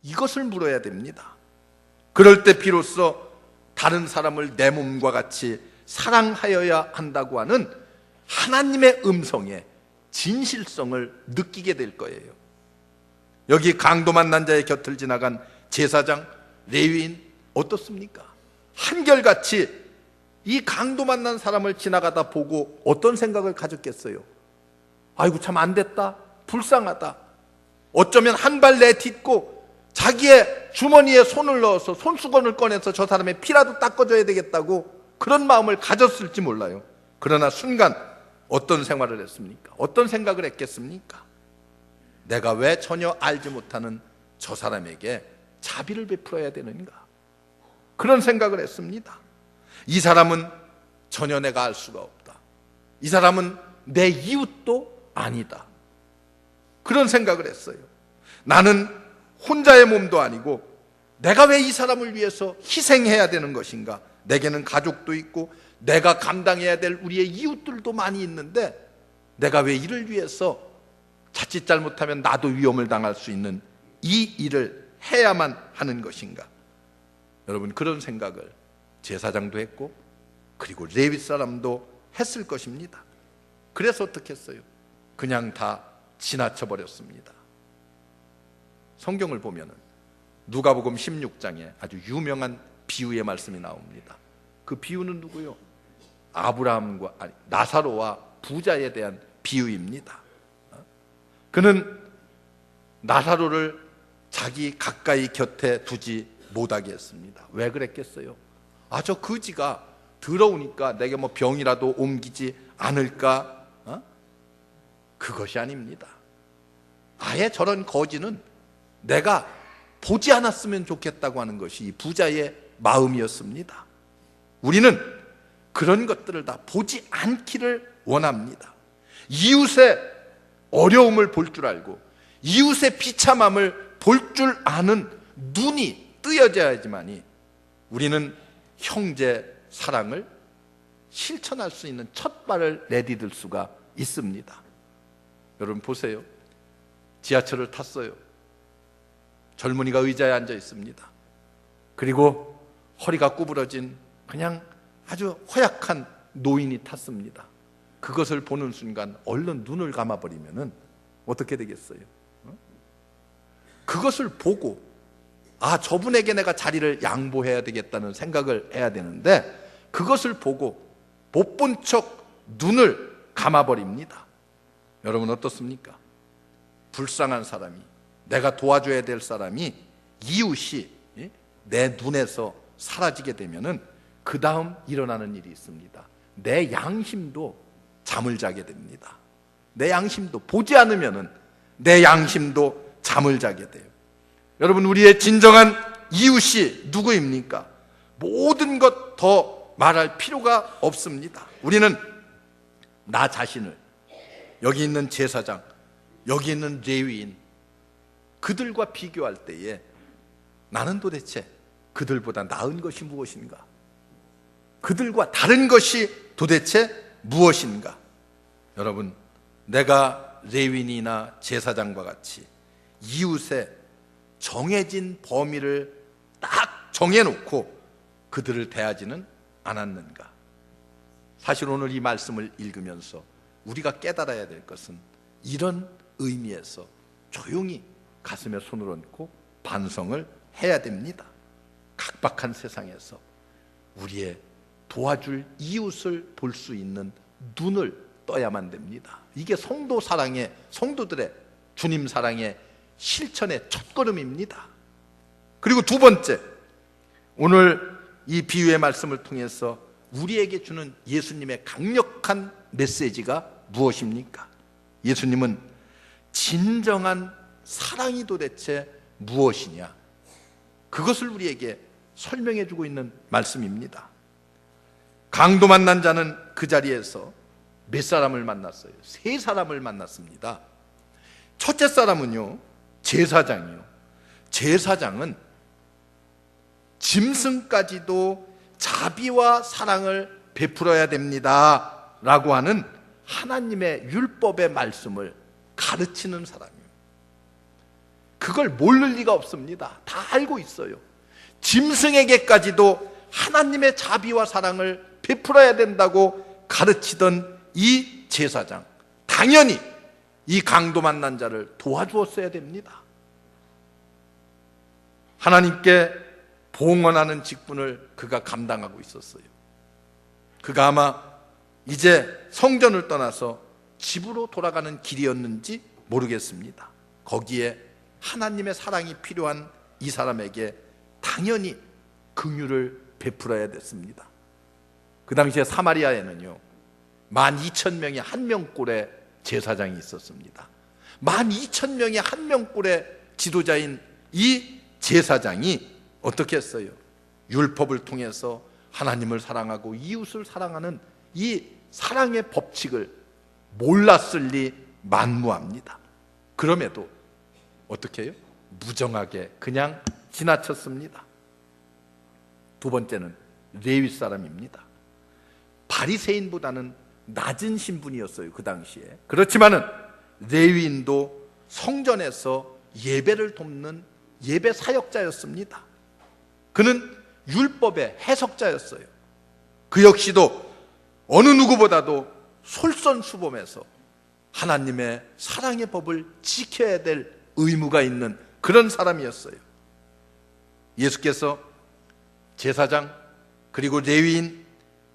이것을 물어야 됩니다. 그럴 때 비로소 다른 사람을 내 몸과 같이 사랑하여야 한다고 하는 하나님의 음성의 진실성을 느끼게 될 거예요. 여기 강도 만난 자의 곁을 지나간 제사장, 레위인 어떻습니까? 한결같이 이 강도 만난 사람을 지나가다 보고 어떤 생각을 가졌겠어요? 아이고 참 안 됐다, 불쌍하다. 어쩌면 한 발 내딛고 자기의 주머니에 손을 넣어서 손수건을 꺼내서 저 사람의 피라도 닦아줘야 되겠다고 그런 마음을 가졌을지 몰라요. 그러나 순간 어떤 생활을 했습니까? 어떤 생각을 했겠습니까? 내가 왜 전혀 알지 못하는 저 사람에게 자비를 베풀어야 되는가? 그런 생각을 했습니다. 이 사람은 전혀 내가 알 수가 없다. 이 사람은 내 이웃도 아니다. 그런 생각을 했어요. 나는 혼자의 몸도 아니고 내가 왜 이 사람을 위해서 희생해야 되는 것인가? 내게는 가족도 있고 내가 감당해야 될 우리의 이웃들도 많이 있는데 내가 왜 이를 위해서 자칫 잘못하면 나도 위험을 당할 수 있는 이 일을 해야만 하는 것인가? 여러분, 그런 생각을 제사장도 했고 그리고 레위 사람도 했을 것입니다. 그래서 어떻게 했어요? 그냥 다 지나쳐 버렸습니다. 성경을 보면은 누가복음 16장에 아주 유명한 비유의 말씀이 나옵니다. 그 비유는 누구요? 나사로와 부자에 대한 비유입니다. 그는 나사로를 자기 가까이 곁에 두지 못하게 했습니다. 왜 그랬겠어요? 저 거지가 더러우니까 내게 뭐 병이라도 옮기지 않을까? 그것이 아닙니다. 아예 저런 거지는 내가 보지 않았으면 좋겠다고 하는 것이 이 부자의 마음이었습니다. 우리는 그런 것들을 다 보지 않기를 원합니다. 이웃의 어려움을 볼 줄 알고 이웃의 비참함을 볼 줄 아는 눈이 뜨여져야지만이 우리는 형제 사랑을 실천할 수 있는 첫 발을 내디딜 수가 있습니다. 여러분 보세요. 지하철을 탔어요. 젊은이가 의자에 앉아 있습니다. 그리고 허리가 구부러진 그냥 아주 허약한 노인이 탔습니다. 그것을 보는 순간 얼른 눈을 감아버리면 어떻게 되겠어요? 그것을 보고 저분에게 내가 자리를 양보해야 되겠다는 생각을 해야 되는데 그것을 보고 못 본 척 눈을 감아버립니다. 여러분 어떻습니까? 불쌍한 사람이, 내가 도와줘야 될 사람이, 이웃이 내 눈에서 사라지게 되면은 그 다음 일어나는 일이 있습니다. 내 양심도 잠을 자게 됩니다. 내 양심도 보지 않으면은 내 양심도 잠을 자게 돼요. 여러분, 우리의 진정한 이웃이 누구입니까? 모든 것 더 말할 필요가 없습니다. 우리는 나 자신을, 여기 있는 제사장, 여기 있는 레위인, 그들과 비교할 때에 나는 도대체 그들보다 나은 것이 무엇인가? 그들과 다른 것이 도대체 무엇인가? 여러분, 내가 레위인이나 제사장과 같이 이웃의 정해진 범위를 딱 정해놓고 그들을 대하지는 않았는가? 사실 오늘 이 말씀을 읽으면서 우리가 깨달아야 될 것은 이런 의미에서 조용히 가슴에 손을 얹고 반성을 해야 됩니다. 각박한 세상에서 우리의 도와줄 이웃을 볼 수 있는 눈을 떠야만 됩니다. 이게 성도 사랑의, 성도들의 주님 사랑의 실천의 첫걸음입니다. 그리고 두 번째, 오늘 이 비유의 말씀을 통해서 우리에게 주는 예수님의 강력한 메시지가 무엇입니까? 예수님은 진정한 사랑이 도대체 무엇이냐, 그것을 우리에게 설명해 주고 있는 말씀입니다. 강도 만난 자는 그 자리에서 몇 사람을 만났어요? 세 사람을 만났습니다. 첫째 사람은요, 제사장이요. 제사장은 짐승까지도 자비와 사랑을 베풀어야 됩니다 라고 하는 하나님의 율법의 말씀을 가르치는 사람이에요. 그걸 모를 리가 없습니다. 다 알고 있어요. 짐승에게까지도 하나님의 자비와 사랑을 베풀어야 된다고 가르치던 이 제사장, 당연히 이 강도 만난 자를 도와주었어야 됩니다. 하나님께 봉헌하는 직분을 그가 감당하고 있었어요. 그가 아마 이제 성전을 떠나서 집으로 돌아가는 길이었는지 모르겠습니다. 거기에 하나님의 사랑이 필요한 이 사람에게 당연히 긍휼을 베풀어야 됐습니다. 그 당시에 사마리아에는요 12,000명의 한 명꼴의 제사장이 있었습니다. 12,000명의 한 명꼴의 지도자인 이 제사장이 어떻게 했어요? 율법을 통해서 하나님을 사랑하고 이웃을 사랑하는 이 사랑의 법칙을 몰랐을 리 만무합니다. 그럼에도 어떻게 해요? 무정하게 그냥 지나쳤습니다. 두 번째는 레위 사람입니다. 바리새인보다는 낮은 신분이었어요, 그 당시에. 그렇지만은 레위인도 성전에서 예배를 돕는 예배 사역자였습니다. 그는 율법의 해석자였어요. 그 역시도 어느 누구보다도 솔선수범해서 하나님의 사랑의 법을 지켜야 될 의무가 있는 그런 사람이었어요. 예수께서 제사장 그리고 레위인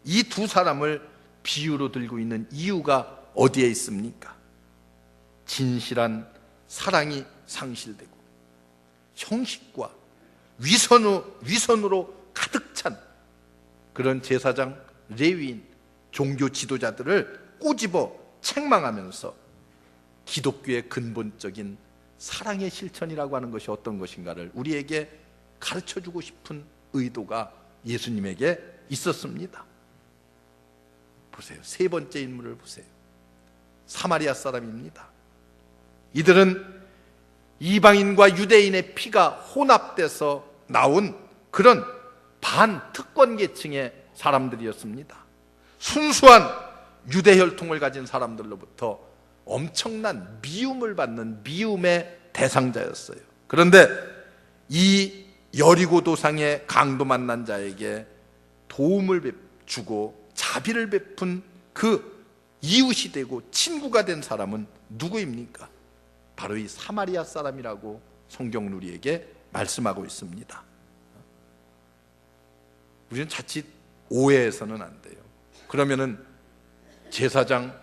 이 두 사람을 비유로 들고 있는 이유가 어디에 있습니까? 진실한 사랑이 상실되고 형식과 위선으로 가득 찬 그런 제사장, 레위인, 종교 지도자들을 꼬집어 책망하면서 기독교의 근본적인 사랑의 실천이라고 하는 것이 어떤 것인가를 우리에게 가르쳐주고 싶은 의도가 예수님에게 있었습니다. 보세요. 세 번째 인물을 보세요. 사마리아 사람입니다. 이들은 이방인과 유대인의 피가 혼합돼서 나온 그런 반특권 계층의 사람들이었습니다. 순수한 유대 혈통을 가진 사람들로부터 엄청난 미움을 받는 미움의 대상자였어요. 그런데 이 여리고 도상의 강도 만난 자에게 도움을 주고 자비를 베푼 그 이웃이 되고 친구가 된 사람은 누구입니까? 바로 이 사마리아 사람이라고 성경은 우리에게 말씀하고 있습니다. 우리는 자칫 오해해서는 안 돼요. 그러면은 제사장,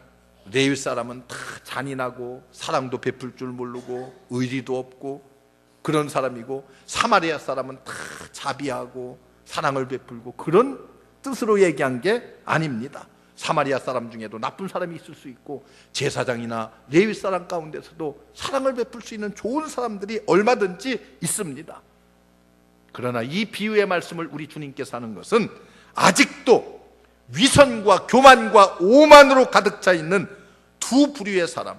레위 사람은 다 잔인하고 사랑도 베풀 줄 모르고 의리도 없고 그런 사람이고, 사마리아 사람은 다 자비하고 사랑을 베풀고 그런 뜻으로 얘기한 게 아닙니다. 사마리아 사람 중에도 나쁜 사람이 있을 수 있고 제사장이나 레위 사람 가운데서도 사랑을 베풀 수 있는 좋은 사람들이 얼마든지 있습니다. 그러나 이 비유의 말씀을 우리 주님께서 하는 것은 아직도 위선과 교만과 오만으로 가득 차 있는 두 부류의 사람,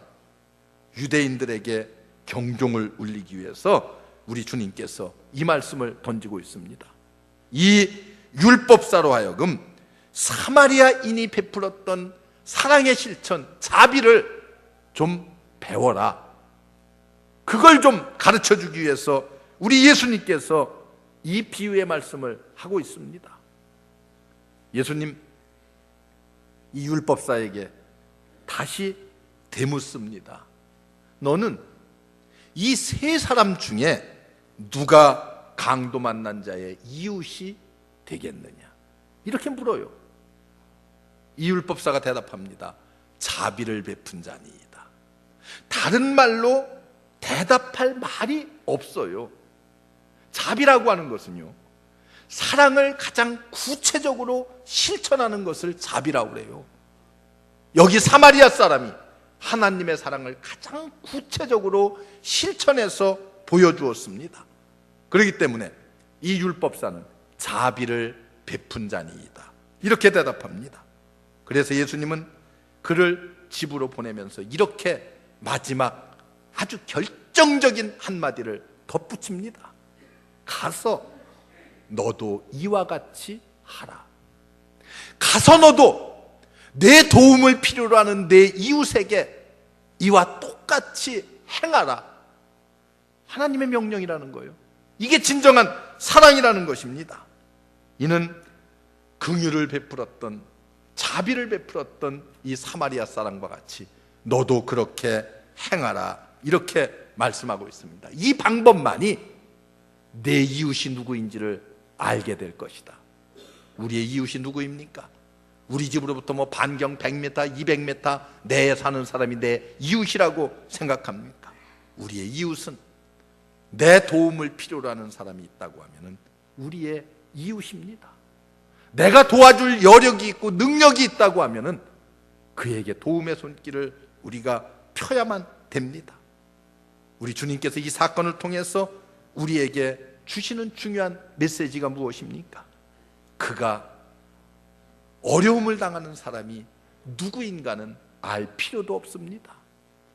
유대인들에게 경종을 울리기 위해서 우리 주님께서 이 말씀을 던지고 있습니다. 이 율법사로 하여금 사마리아인이 베풀었던 사랑의 실천, 자비를 좀 배워라. 그걸 좀 가르쳐주기 위해서 우리 예수님께서 이 비유의 말씀을 하고 있습니다. 예수님 이 율법사에게 다시 되묻습니다. 너는 이 세 사람 중에 누가 강도 만난 자의 이웃이 되겠느냐? 이렇게 물어요. 이 율법사가 대답합니다. 자비를 베푼 자니이다. 다른 말로 대답할 말이 없어요. 자비라고 하는 것은요, 사랑을 가장 구체적으로 실천하는 것을 자비라고 그래요. 여기 사마리아 사람이 하나님의 사랑을 가장 구체적으로 실천해서 보여주었습니다. 그렇기 때문에 이 율법사는 자비를 베푼 자니이다. 이렇게 대답합니다. 그래서 예수님은 그를 집으로 보내면서 이렇게 마지막 아주 결정적인 한마디를 덧붙입니다. 가서 너도 이와 같이 하라. 가서 너도 내 도움을 필요로 하는 내 이웃에게 이와 똑같이 행하라 하나님의 명령이라는 거예요. 이게 진정한 사랑이라는 것입니다. 이는 긍휼을 베풀었던, 자비를 베풀었던 이 사마리아 사람과 같이 너도 그렇게 행하라, 이렇게 말씀하고 있습니다. 이 방법만이 내 이웃이 누구인지를 알게 될 것이다. 우리의 이웃이 누구입니까? 우리 집으로부터 반경 100m, 200m 내에 사는 사람이 내 이웃이라고 생각합니까? 우리의 이웃은 내 도움을 필요로 하는 사람이 있다고 하면 우리의 이웃입니다. 내가 도와줄 여력이 있고 능력이 있다고 하면 그에게 도움의 손길을 우리가 펴야만 됩니다. 우리 주님께서 이 사건을 통해서 우리에게 주시는 중요한 메시지가 무엇입니까? 그가 어려움을 당하는 사람이 누구인가는 알 필요도 없습니다.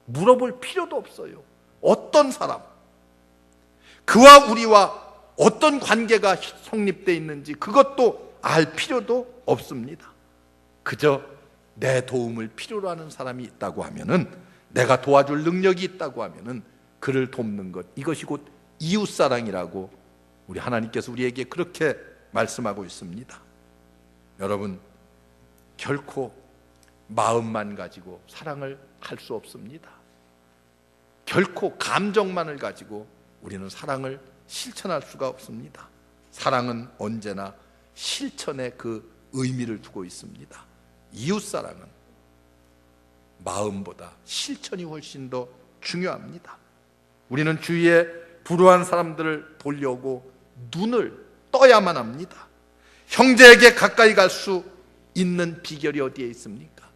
물어볼 필요도 없어요. 어떤 사람, 그와 우리와 어떤 관계가 성립되어 있는지 그것도 알 필요도 없습니다. 그저 내 도움을 필요로 하는 사람이 있다고 하면은, 내가 도와줄 능력이 있다고 하면은 그를 돕는 것, 이것이 곧 이웃사랑이라고 우리 하나님께서 우리에게 그렇게 말씀하고 있습니다. 여러분, 결코 마음만 가지고 사랑을 할 수 없습니다. 결코 감정만을 가지고 우리는 사랑을 실천할 수가 없습니다. 사랑은 언제나 실천에 그 의미를 두고 있습니다. 이웃사랑은 마음보다 실천이 훨씬 더 중요합니다. 우리는 주위에 불우한 사람들을 보려고 눈을 떠야만 합니다. 형제에게 가까이 갈 수 있는 비결이 어디에 있습니까?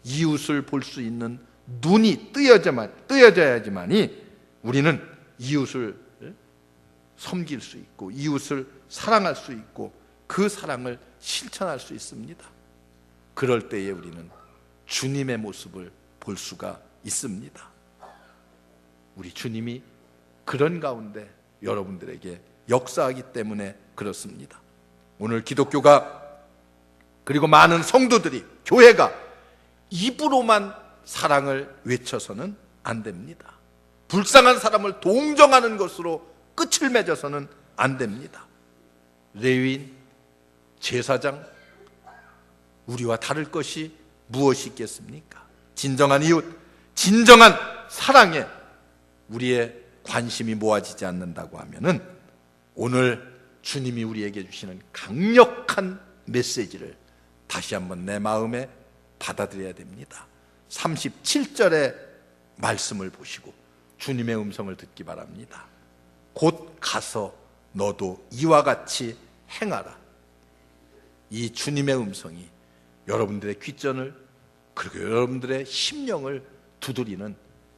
이웃을 볼 수 있는 눈이 뜨여져야지만이 우리는 이웃을 섬길 수 있고 이웃을 사랑할 수 있고 그 사랑을 실천할 수 있습니다. 그럴 때에 우리는 주님의 모습을 볼 수가 있습니다. 우리 주님이 그런 가운데 여러분들에게 역사하기 때문에 그렇습니다. 오늘 기독교가, 그리고 많은 성도들이, 교회가 입으로만 사랑을 외쳐서는 안 됩니다. 불쌍한 사람을 동정하는 것으로 끝을 맺어서는 안 됩니다. 레위인, 제사장, 우리와 다를 것이 무엇이 있겠습니까? 진정한 이웃, 진정한 사랑에 우리의 관심이 모아지지 않는다고 하면은 오늘 주님이 우리에게 주시는 강력한 메시지를 다시 한번 내 마음에 받아들여야 됩니다. 37절의 말씀을 보시고 주님의 음성을 듣기 바랍니다. 곧 가서 너도 이와 같이 행하라. 이 주님의 음성이 여러분들의 귓전을, 그리고 여러분들의 심령을 두드리는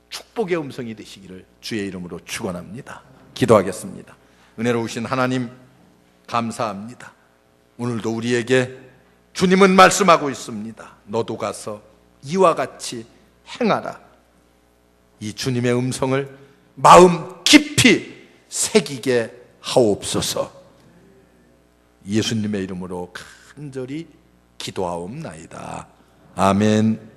축복의 음성이 되시기를 주의 이름으로 축원합니다. 기도하겠습니다. 은혜로우신 하나님, 감사합니다. 오늘도 우리에게 주님은 말씀하고 있습니다. 너도 가서 이와 같이 행하라. 이 주님의 음성을 마음 깊이 새기게 하옵소서. 예수님의 이름으로 간절히 기도하옵나이다. 아멘.